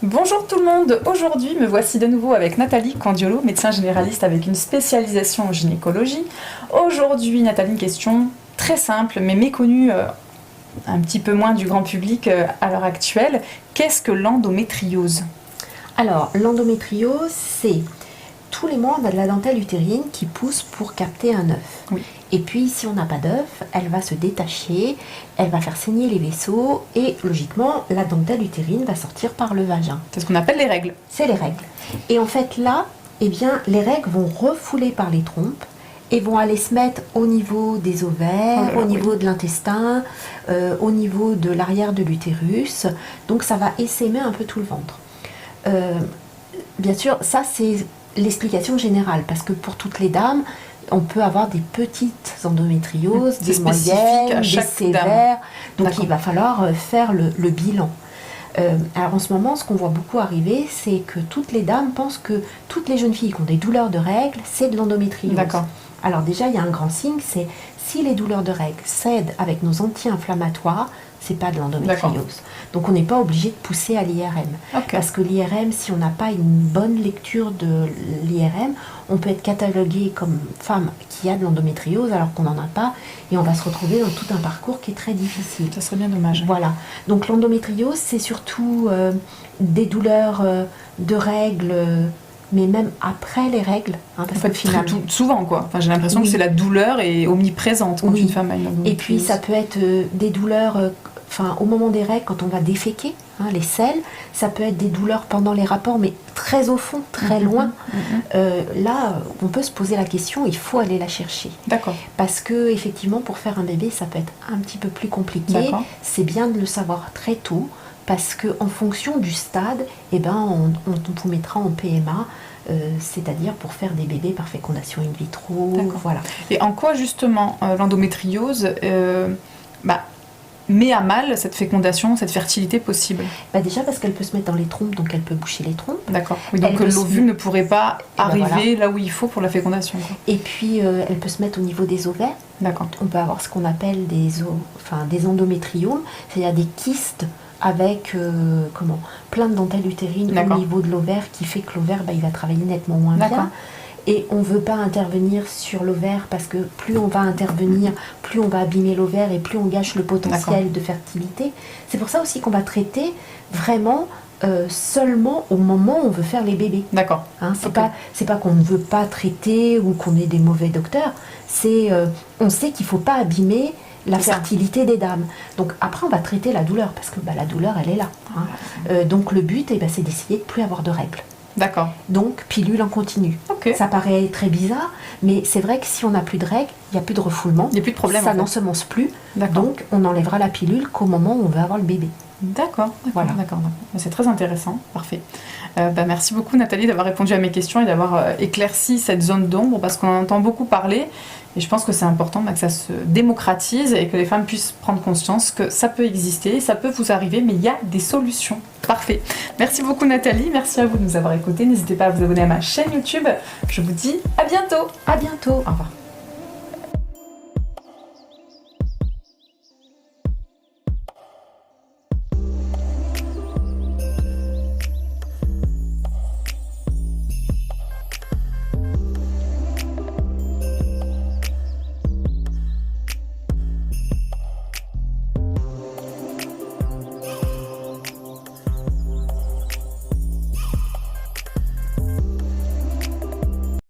Bonjour tout le monde, aujourd'hui me voici de nouveau avec Nathalie Candiolo, médecin généraliste avec une spécialisation en gynécologie. Aujourd'hui Nathalie, une question très simple mais méconnue un petit peu moins du grand public à l'heure actuelle. Qu'est-ce que l'endométriose ? Alors l'endométriose, c'est tous les mois on a de la dentelle utérine qui pousse pour capter un œuf. Oui. Et puis si on n'a pas d'œuf, elle va se détacher, elle va faire saigner les vaisseaux et logiquement la dentelle utérine va sortir par le vagin. C'est ce qu'on appelle les règles. C'est les règles. Et en fait là, les règles vont refouler par les trompes et vont aller se mettre au niveau des ovaires, au niveau de l'intestin, au niveau de l'arrière de l'utérus. Donc ça va essaimer un peu tout le ventre. Bien sûr, ça c'est l'explication générale, parce que pour toutes les dames, on peut avoir des petites endométrioses, des moyennes, des sévères. Donc il va falloir faire le bilan. Alors en ce moment, ce qu'on voit beaucoup arriver, c'est que toutes les dames pensent que toutes les jeunes filles qui ont des douleurs de règles, c'est de l'endométriose. D'accord. Alors déjà, il y a un grand signe, c'est si les douleurs de règles cèdent avec nos anti-inflammatoires, c'est pas de l'endométriose. Donc on n'est pas obligé de pousser à l'IRM. Okay. Parce que l'IRM, si on n'a pas une bonne lecture de l'IRM, on peut être catalogué comme femme qui a de l'endométriose alors qu'on n'en a pas, et on va se retrouver dans tout un parcours qui est très difficile. Ça serait bien dommage. Voilà. Donc l'endométriose, c'est surtout des douleurs de règles, mais même après les règles. Parce en fait, que finalement, souvent quoi. Enfin, j'ai l'impression que c'est la douleur est omniprésente quand une femme a une endométriose. Et puis ça peut être des douleurs au moment des règles, quand on va déféquer, les selles, ça peut être des douleurs pendant les rapports, mais très au fond, très loin. Là, on peut se poser la question, il faut aller la chercher. D'accord. Parce que effectivement, pour faire un bébé, ça peut être un petit peu plus compliqué. D'accord. C'est bien de le savoir très tôt, parce qu'en fonction du stade, on vous mettra en PMA, c'est-à-dire pour faire des bébés par fécondation in vitro. Voilà. Et en quoi justement l'endométriose met à mal cette fécondation, cette fertilité possible? Déjà parce qu'elle peut se mettre dans les trompes, donc elle peut boucher les trompes. D'accord. Oui, donc l'ovule ne pourrait pas arriver là où il faut pour la fécondation. Quoi. Et puis elle peut se mettre au niveau des ovaires. D'accord. On peut avoir ce qu'on appelle des endométriomes, c'est-à-dire des kystes avec plein de dentelles utérines au niveau de l'ovaire qui fait que l'ovaire il va travailler nettement moins bien. Et on ne veut pas intervenir sur l'ovaire parce que plus on va intervenir, plus on va abîmer l'ovaire et plus on gâche le potentiel de fertilité. C'est pour ça aussi qu'on va traiter vraiment seulement au moment où on veut faire les bébés. D'accord. C'est pas qu'on ne veut pas traiter ou qu'on est des mauvais docteurs. C'est on sait qu'il ne faut pas abîmer la fertilité des dames. Donc après on va traiter la douleur parce que la douleur elle est là. Donc le but c'est d'essayer de ne plus avoir de règles. D'accord. Donc pilule en continu. Okay. Ça paraît très bizarre, mais c'est vrai que si on n'a plus de règles, il n'y a plus de refoulement. Il n'y a plus de problème. Ça n'ensemence plus. Donc on enlèvera la pilule qu'au moment où on veut avoir le bébé. D'accord. C'est très intéressant. Parfait. Merci beaucoup Nathalie d'avoir répondu à mes questions et d'avoir éclairci cette zone d'ombre parce qu'on en entend beaucoup parler. Et je pense que c'est important que ça se démocratise et que les femmes puissent prendre conscience que ça peut exister, ça peut vous arriver, mais il y a des solutions. Parfait. Merci beaucoup Nathalie, merci à vous de nous avoir écoutés. N'hésitez pas à vous abonner à ma chaîne YouTube. Je vous dis à bientôt. À bientôt. Au revoir.